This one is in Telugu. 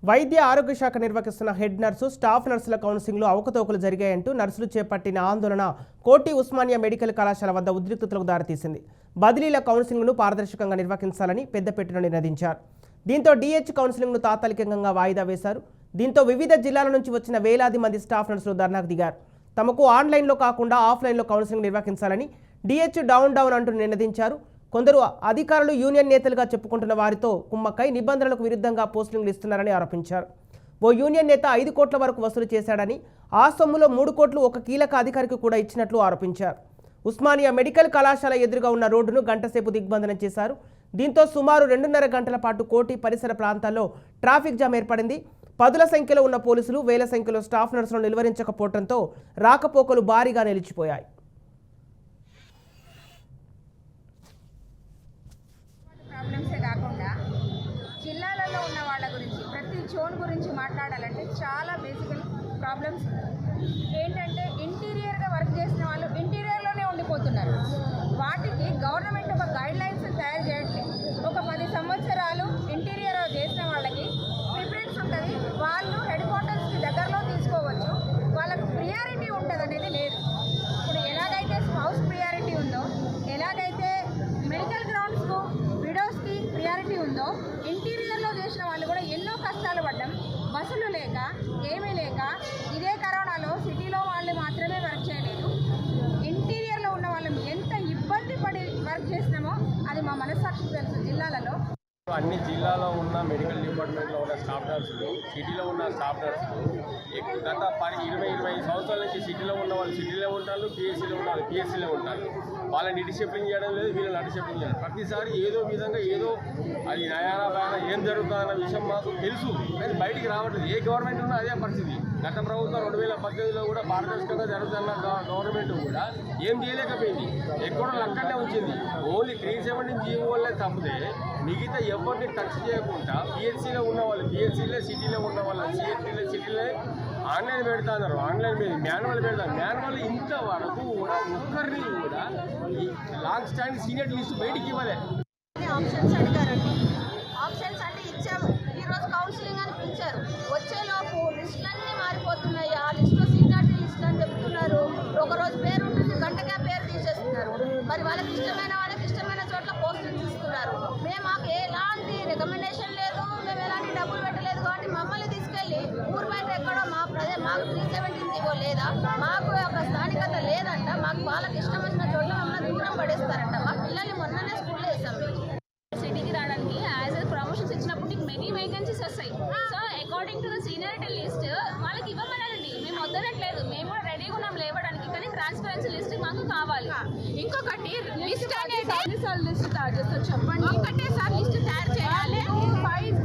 వైద్య ఆరోగ్య శాఖ నిర్వహిస్తున్న హెడ్ నర్సు, స్టాఫ్ నర్సుల కౌన్సిలింగ్లో అవకతవకలు జరిగాయంటూ నర్సులు చేపట్టిన ఆందోళన కోటి ఉస్మానియా మెడికల్ కళాశాల వద్ద ఉద్రిక్తతలకు దారితీసింది. బదిలీల కౌన్సిలింగ్ను పారదర్శకంగా నిర్వహించాలని పెద్దపేటను నినదించారు. దీంతో డిహెచ్ కౌన్సిలింగ్ను తాత్కాలికంగా వాయిదా వేశారు. దీంతో వివిధ జిల్లాల నుంచి వచ్చిన వేలాది మంది స్టాఫ్ నర్సులు ధర్నాకు దిగారు. తమకు ఆన్లైన్లో కాకుండా ఆఫ్లైన్లో కౌన్సిలింగ్ నిర్వహించాలని డిహెచ్ డౌన్ అంటూ నినదించారు. కొందరు అధికారులు యూనియన్ నేతలుగా చెప్పుకుంటున్న వారితో కుమ్మక్కై నిబంధనలకు విరుద్ధంగా పోస్టింగ్లు ఇస్తున్నారని ఆరోపించారు. ఓ యూనియన్ నేత 5 కోట్ల వరకు వసూలు చేశాడని, ఆ సొమ్ములో 3 కోట్లు ఒక కీలక అధికారికి కూడా ఇచ్చినట్లు ఆరోపించారు. ఉస్మానియా మెడికల్ కళాశాల ఎదురుగా ఉన్న రోడ్డును గంటసేపు దిగ్బంధనం చేశారు. దీంతో సుమారు 2.5 గంటల పాటు కోటి పరిసర ప్రాంతాల్లో ట్రాఫిక్ జామ్ ఏర్పడింది. పదుల సంఖ్యలో ఉన్న పోలీసులు వేల సంఖ్యలో స్టాఫ్ నర్సులను నిలువరించకపోవడంతో రాకపోకలు భారీగా నిలిచిపోయాయి. జిల్లాలలో ఉన్న వాళ్ళ గురించి ప్రతి జోన్ గురించి మాట్లాడాలంటే చాలా బేసికల్ ప్రాబ్లమ్స్ ఏంటంటే ఇంటీరియర్గా వర్క్ చేసిన వాళ్ళు ఇంటీరియర్లోనే ఉండిపోతున్నారు. వాటికి గవర్నమెంట్ ఒక గైడ్ లైన్స్ తయారు చేయట్లేదు. ఒక 10 సంవత్సరాలు ఇంటీరియర్ చేసిన వాళ్ళకి ప్రిఫరెన్స్ ఉంటుంది. వాళ్ళు హెడ్ క్వార్టర్స్కి దగ్గరలో తీసుకోవచ్చు. వాళ్ళకు ప్రియారిటీ ఉంటుంది అనేది లేదు. ఇప్పుడు ఎలాగైతే స్పౌస్ ప్రియారిటీ ఉందో, ఎలాగైతే మెడికల్ గ్రౌండ్స్కు విడోస్కి ప్రియారిటీ ఉందో, ఇంటీరియర్లో చేసిన వాళ్ళు కూడా ఎన్నో కష్టాలు పడ్డం, బస్సులు లేక ఏమీ లేక ఇదే కరోనాలో సిటీలో వాళ్ళు మాత్రమే వర్క్ చేయలేదు. ఇంటీరియర్లో ఉన్న వాళ్ళం ఎంత ఇబ్బంది పడి వర్క్ చేసినామో అది మా మనస్సాక్షికి తెలుసు. జిల్లాలలో అన్ని జిల్లాలో ఉన్న మెడికల్ డిపార్ట్మెంట్లో ఉన్న స్టాఫ్ నర్సులు, సిటీలో ఉన్న స్టాఫ్ నర్సులు గత 20-25 సంవత్సరాల నుంచి సిటీలో ఉన్న వాళ్ళు సిటీలో ఉంటారు, పిఎస్సీలో ఉంటారు, పిఎస్సీలో ఉంటారు. వాళ్ళని డిసిప్లిన్ చేయడం లేదు, వీళ్ళని డిసిప్లిన్ చేయడం. ప్రతిసారి ఏదో విధంగా ఏదో అది నయానా బాగా ఏం జరుగుతుందన్న విషయం మాకు తెలుసు, కానీ బయటికి రావట్లేదు. ఏ గవర్నమెంట్ ఉన్నా అదే పరిస్థితి. గత ప్రభుత్వం 2018లో కూడా పారదర్శకంగా జరుగుతున్న గవర్నమెంట్ కూడా ఏం చేయలేకపోయింది. ఎక్కడో లక్కనే ఉంచింది. ఓన్లీ 370 జీవో వల్లే తప్పితే మిగతా ఎవరిని టచ్ చేయకుండా పిహెచ్సీలో ఉన్న వాళ్ళు పిహెచ్సీలే, సిటీలో ఉన్న వాళ్ళు సిటీలే ఆన్లైన్ పెడతాన్నారు. ఆన్లైన్ మీద మాన్యువల్ పెడతారు. మాన్యువల్ ఇంతవరకు కూడా ఒక్కరిని కూడా ఈ లాంగ్ స్టాండ్ సీనియర్ లిస్ట్ బయటికి ఇవ్వలే. ఆప్షన్స్ అడిగారండి. ఆప్షన్స్ అంటే ఇచ్చాము. ఈరోజు కౌన్సిలింగ్ అని పిలిచారు. వచ్చేలోపు లిస్టులన్నీ మారిపోతున్నాయి. ఆ లిస్టులో సీనియారిటీ లిస్ట్ అని చెప్తున్నారు. ఒకరోజు పేరు ఉంటుంది, గంటగా పేరు తీసేస్తున్నారు. మరి వాళ్ళకి ఇష్టమైన చోట్ల పోస్టింగ్ ఇస్తున్నారు. మాకు ఎలాంటి రికమెండేషన్ లేదు, మేము ఎలాంటి డబ్బులు పెట్టలేదు. కాబట్టి మమ్మల్ని తీసుకెళ్ళి ఊరు బయట ఎక్కడో మాకు 370 జీవో లేదా, మాకు ఒక స్థానికత లేదంట, మాకు వాళ్ళకి ఇష్టం వచ్చిన చోట్ల మమ్మల్ని దూరం పడేస్తారంట. మా పిల్లల్ని మొన్ననే స్కూల్లో వేసాం. సిటీకి రావడానికి యాజ్ ప్రమోషన్స్ ఇచ్చినప్పుడు నీకు మెనీ వేకెన్సీస్ వస్తాయి. So according to the seniority list వాళ్ళకి ఇవ్వమనండి. మేము వద్దనట్లేదు, మేము కూడా రెడీగా ఉన్నాం లేవడానికి, కానీ ట్రాన్స్పరెన్సీ లిస్ట్ మాకు కావాలి. ఇంకొకటి లిస్ట్ అనేది లిస్ట్ తయారు చేస్తారు చెప్పండి. ఒకటేసారి లిస్ట్ తయారు చేయాలి. 5